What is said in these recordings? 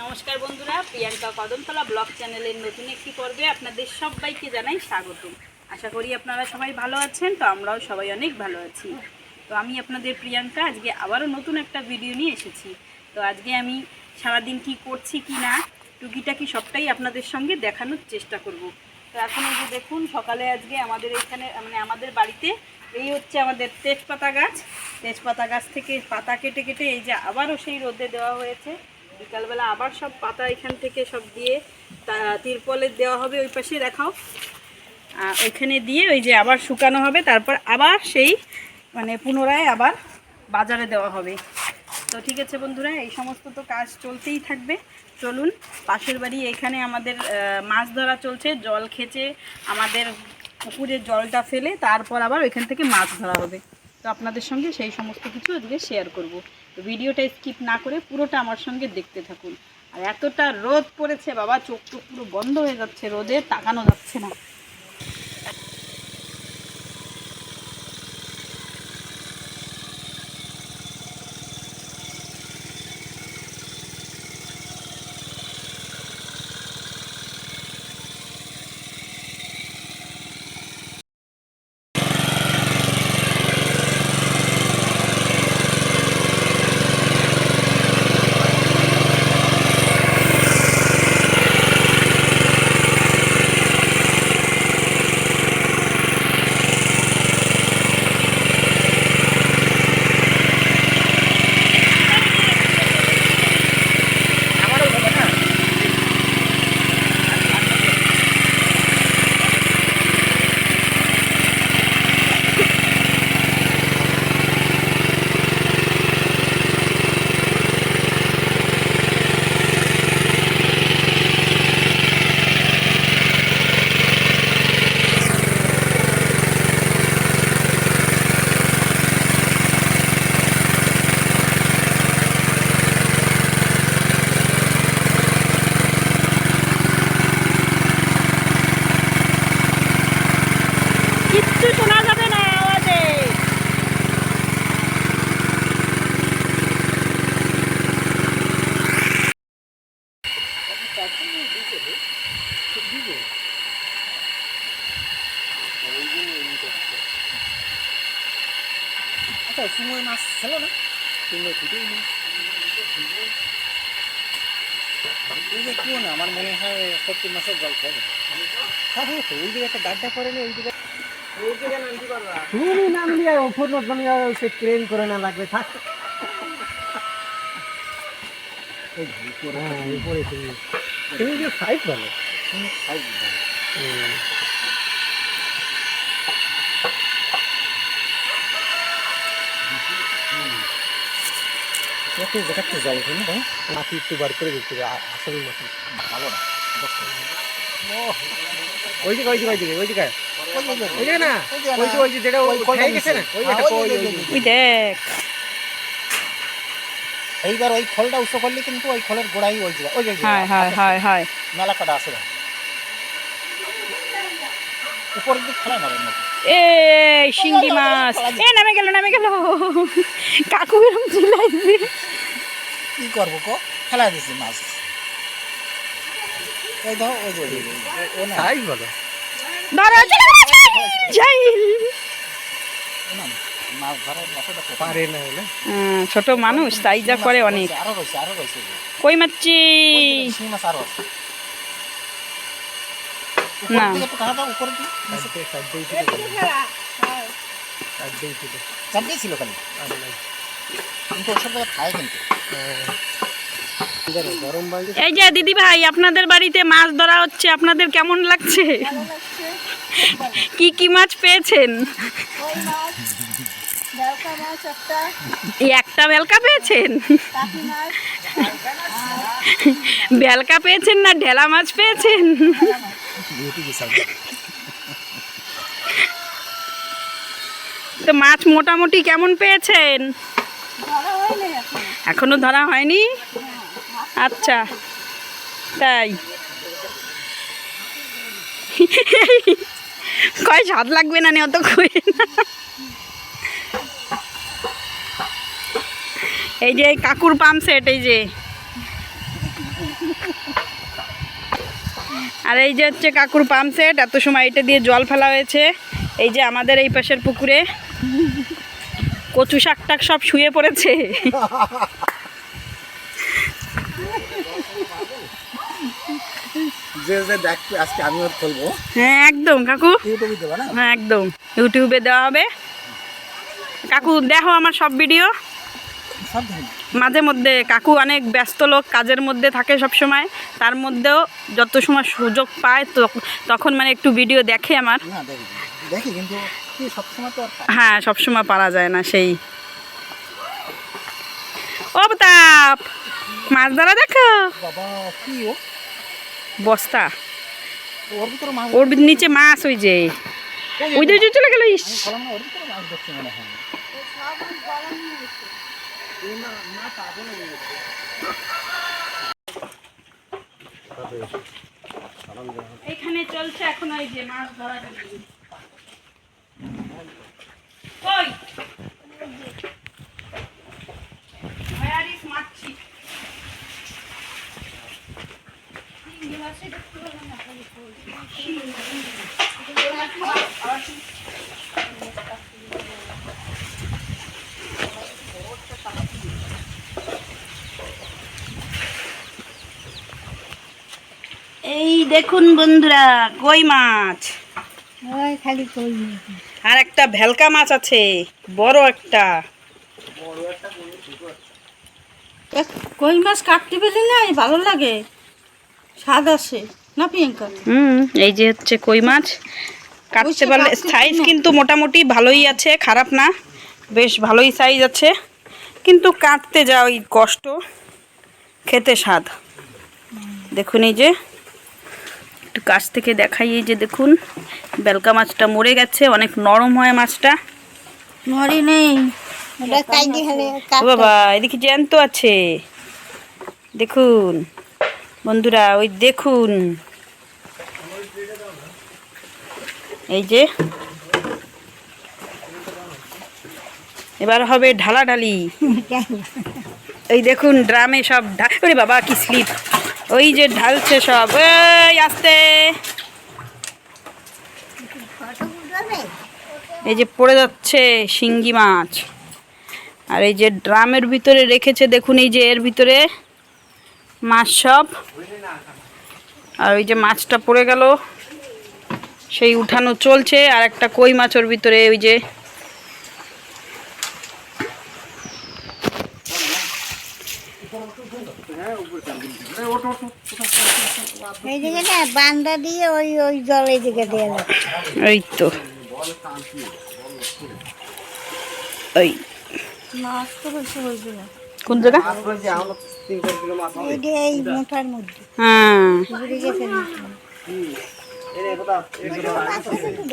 নমস্কার বন্ধুরা, প্রিয়াঙ্কা কদমতলা ব্লগ চ্যানেলের নতুন একটি পর্বে আপনাদের সবাইকে জানাই স্বাগত। আশা করি আপনারা সবাই ভালো আছেন। তো আমরাও সবাই অনেক ভালো আছি। তো আমি আপনাদের প্রিয়াঙ্কা আজকে আবারও নতুন একটা ভিডিও নিয়ে এসেছি। তো আজকে আমি সারাদিন কি করছি কি না টুকিটাকি সবটাই আপনাদের সঙ্গে দেখানোর চেষ্টা করব। তো এখন এই যে দেখুন, সকালে আজকে আমাদের এখানে আমাদের বাড়িতে এই হচ্ছে আমাদের তেজপাতা গাছ। তেজপাতা গাছ থেকে পাতা কেটে কেটে এই যে আবারও সেই রোদে দেওয়া হয়েছে। বিকালবেলা আবার সব পাতা এখান থেকে সব দিয়ে তিরপলে দেওয়া হবে। ওই পাশে দেখাও, ওইখানে দিয়ে ওই যে আবার শুকানো হবে, তারপর আবার সেই পুনরায় আবার বাজারে দেওয়া হবে। তো ঠিক আছে বন্ধুরা, এই সমস্ত তো কাজ চলতেই থাকবে। চলুন, পাশের বাড়ি এখানে আমাদের মাছ ধরা চলছে। জল খেচে আমাদের পুকুরের জলটা ফেলে তারপর আবার ওইখান থেকে মাছ ধরা হবে। তো আপনাদের সঙ্গে সেই সমস্ত কিছু আজকে শেয়ার করব। তো ভিডিওটা স্কিপ না করে পুরোটা আমার সঙ্গে দেখতে থাকুন। আর এতটা রোদ পড়েছে বাবা, চোখ পুরো বন্ধ হয়ে যাচ্ছে, রোদে তাকানো যাচ্ছে না। কিচ্ছু শোনা যাবে না আওয়াজে। আচ্ছা, সময় মাছ ছিল না, কিনে ফুটেই নেই। কেউ না, আমার মনে হয় 70 মাসের জল খাবে। হ্যাঁ হ্যাঁ, ওই দিকে একটা গাড্ডা করে নি, ওই দিকে তুমি নাম দিয়ে ওপর সে ট্রেন করে না লাগবে থাক। তুমি যে সাইজ ভালো, সাইজ ভালো। দেখাচ্ছে জল খেয়ে না, মাটি একটু বার করে দিতে হবে। আসলে মাটি ভালো না, ওই দিকে ওই দিকে ওই দিকে ওই দিকে ওই দিকে না, ওই যে ওই যে যেটা ওই খেয়ে গেছে না, ওই দেখ। এইবার ওই খোলটা উঁচু করলে কিন্তু ওই খোলের গোড়াই ওই জায়গা, ওই মেলা কাটা আছে উপরের দিক খেলা মারেন নাকি। এই শিঙ্গি মাছ নামে গেল কাকু এরকম চিল্লাইছে। কি করবো কো, খেলা দিছি মাছ। ওই দাও, ওই যে ও না আই বলো ধরো জাইল মাছ ধরার মতটা পারে না হলে। ছোট মানুষ তাই যা করে অনেক। আরো রয়েছে কই মাছি মাছ আরো আছে না। একটু কাটা দাও উপরে দিয়ে, চারটেই ছিল খালি, কিন্তু ওসব জায়গায় খায় কিন্তু। এই যে দিদি ভাই, আপনাদের বাড়িতে মাছ ধরা হচ্ছে, আপনাদের কেমন লাগছে? কি কি মাছ পেয়েছেন? একটা বেলকা পেয়েছেন? বেলকা পেয়েছেন না ঢেলা মাছ পেয়েছেন? তো মাছ মোটামুটি কেমন পেয়েছেন? এখনো ধরা হয়নি? আচ্ছা তাই। কয় স্বাদ লাগবে না, অত কই না। এই যে কাকুর পাম্প সেট, এই যে আর এই যে হচ্ছে কাকুর পাম্প সেট, এত সময় এটা দিয়ে জল ফেলা হয়েছে। এই যে আমাদের এই পাশের পুকুরে কচু শাক টাক সব শুয়ে পড়েছে। যে যে দেখবে আজকে আমিও খুলবো। হ্যাঁ একদম কাকু, ইউটিউবে দেবো না? হ্যাঁ একদম ইউটিউবে দেওয়া হবে। কাকু দেখো আমার সব ভিডিও। সব ধরনের। মাঝে মধ্যে কাকু অনেক ব্যস্ত লোক, কাজের মধ্যে থাকে সব সময়, তার মধ্যেও যত সময় সুযোগ পায় তখন মানে একটু ভিডিও দেখে আমার। না দেখি দেখি কিন্তু কি সবসময় তো আর হ্যাঁ সবসময় পারা যায় না। সেই ও প্রতাপ, মাছ ধরা দেখো। বাবা কি ও বস্তা, ওর ভিতরে মাছ ওর নিচে মাছ, ওই যে ওই যে চলে গেল। ইস আমি বললাম না ওর ভিতরে মাছ দেখছি মনে হয়। এখানে চলছে এখন ওই যে মাছ ধরা। কই Where is মাছি? এই দেখুন বন্ধুরা, কই মাছ, খালি কই আর একটা ভেলকা মাছ আছে, বড় একটা। কই মাছ কাটতে পেলে না ভালো লাগে, স্বাদ আসে না প্রিয়াঙ্কা? এই যে হচ্ছে কই মাছ কাটতে পারলে, সাইজ কিন্তু মোটামুটি ভালোই আছে, খারাপ না, বেশ ভালোই সাইজ আছে, কিন্তু কাটতে যাও এই কষ্ট, খেতে স্বাদ। দেখুন এই যে একটু কাছ থেকে দেখাই, এই যে দেখুন বেলকা মাছটা মরে গেছে, অনেক নরম হয় মাছটা। মরি নেই, ও বাবা এদিকে জ্যান্ত আছে, দেখুন বন্ধুরা, ওই দেখুন এই যে এবার হবে ঢালাঢালি। এই দেখুন ড্রামে সব ওরে বাবা কি স্লিপ, ওই যে ঢালছে সব, ওই আস্তে, এই যে পড়ে যাচ্ছে শিঙ্গি মাছ। আর এই যে ড্রামের ভিতরে রেখেছে, দেখুন এই যে এর ভিতরে মাছ সব, আর ওই যে মাছটা পড়ে গেল, সেই উঠানো চলছে। আর একটা কই মাছ ওর ভিতরে, ওই যে এই দিকে না বান্দা দিয়ে ওই ওই জল এই দিকে দিয়ে যাবে। ওই তো ওই মাছ তো বেশি হয়েছে না, কোন জায়গা, এই যে এই মুঠার মধ্যে হ্যাঁ ঘুরে গেছে নিচে।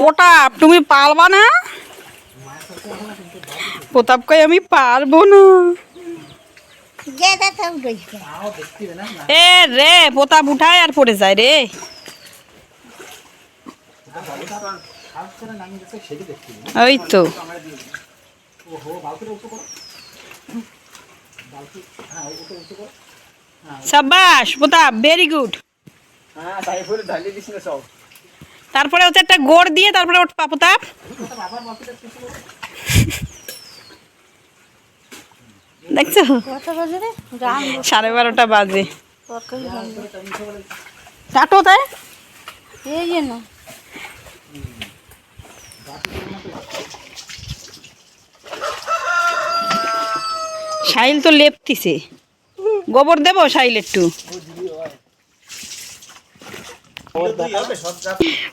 প্রতাপ তুমি পারবা না? প্রতাপ কই আমি পারবো না। যে দেখা উঠেছে এ রে প্রতাপ উঠায় আর পড়ে যায় রে। ওই তো সাবাস প্রতাপ, ভেরি গুড। তারপরে ওতে একটা গোড় দিয়ে তারপরে ওঠ প্রতাপ। দেখছো কত বাজে রে? 12:30 বাজে। তরকারি রান্না চাটো তাই এই যে না সাইল তো লেপতিছে, গোবর দেব সাইল একটু।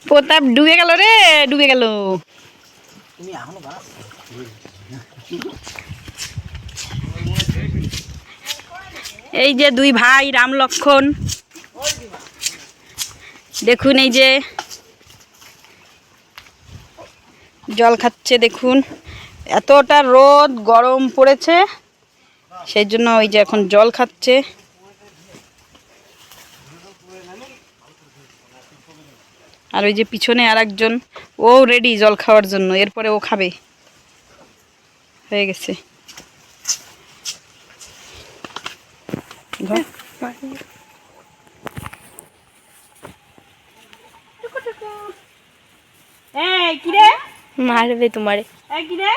প্রতাপ ডুবে গেল রে, ডুবে গেল। এই যে দুই ভাই রাম লক্ষণ, দেখুন এই যে জল খাচ্ছে, দেখুন এতটা রোদ গরম পড়েছে, সেই জন্য ওই যে এখন জল খাচ্ছে। আর ওই যে পিছনে আর একজন, ও রেডি জল খাওয়ার জন্য, এরপরে ও খাবে, হয়ে গেছে। এই কি রে, মারবে তোমারে। এই কি রে,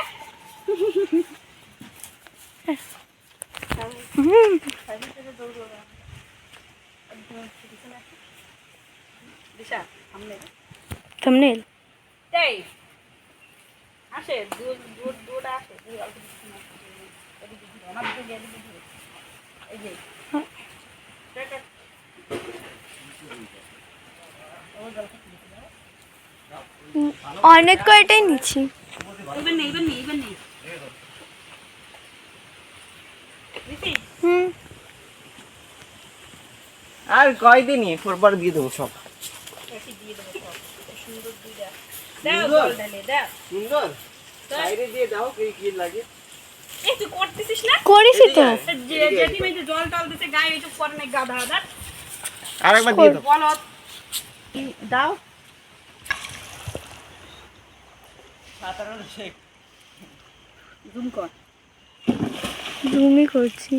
দিশা সামনে থাম্বনেল। এই আসে দূর দূর দূর আসে দূর অল্প কিছু না, এদিকে ঘুরে, আমার দিকে গিয়ে এদিকে ঘুরে। এই যে দেখ, ও জল খাচ্ছি। অনেক কয়টাই নিচ্ছি। এইবার নেই, এইবার নেই, এইবার নেই দিছি। হুম। আর কয়দিনই পরপর দিয়ে দেবো সব। একই দিয়ে দেবো সব, কত সুন্দর দুইটা। দাও জল ঢালে দাও। সুন্দর বাইরে দিয়ে দাও, কি লাগে। এই তুই করতেছিস না? করেছি তো। জেঠিমা এই যে জল টল দিতে গায়ে এইটুকু করে নাই গাধা গাধা। আরেকবার দিয়ে দাও। বলো দাও। সাধারণ শেখ জুম কর। জুমই করছি।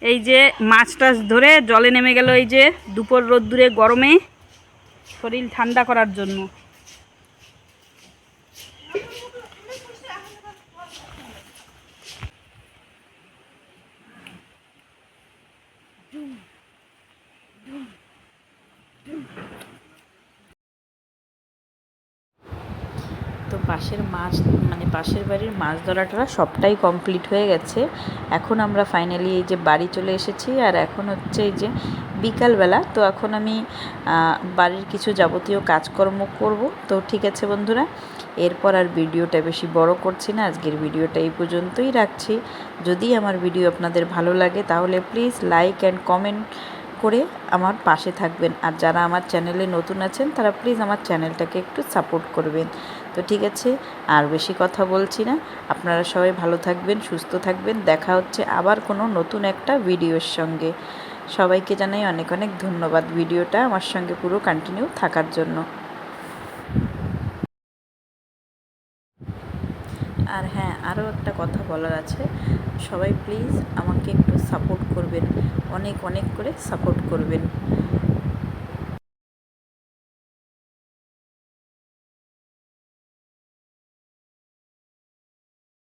এই যে মাছ টাছ ধরে জলে নেমে গেল, এই যে দুপুর রোদ্দুরে গরমে শরীর ঠান্ডা করার জন্য। তো পাশের মাছ মানে পাশের বাড়ির মাছ ধরাটা সবটাই কমপ্লিট হয়ে গেছে। এখন আমরা ফাইনালি এই যে বাড়ি চলে এসেছি, আর এখন হচ্ছে এই যে বিকালবেলা। তো এখন আমি বাড়ির কিছু যাবতীয় কাজকর্ম করব। তো ঠিক আছে বন্ধুরা, এরপর আর ভিডিওটা বেশি বড় করছি না, আজকের ভিডিওটা এই পর্যন্তই রাখছি। যদি আমার ভিডিও আপনাদের ভালো লাগে তাহলে প্লিজ লাইক অ্যান্ড কমেন্ট করে আমার পাশে থাকবেন, আর যারা আমার চ্যানেলে নতুন আছেন তারা প্লিজ আমার চ্যানেলটাকে একটু সাপোর্ট করবেন। তো ঠিক আছে, আর বেশি কথা বলছি না, আপনারা সবাই ভালো থাকবেন, সুস্থ থাকবেন। দেখা হচ্ছে আবার কোনো নতুন একটা ভিডিওর সঙ্গে। সবাইকে জানাই অনেক অনেক ধন্যবাদ ভিডিওটা আমার সঙ্গে পুরো কন্টিনিউ থাকার জন্য। আর হ্যাঁ, আরও একটা কথা বলার আছে, সবাই প্লিজ আমাকে একটু সাপোর্ট করবেন, অনেক অনেক করে সাপোর্ট করবেন।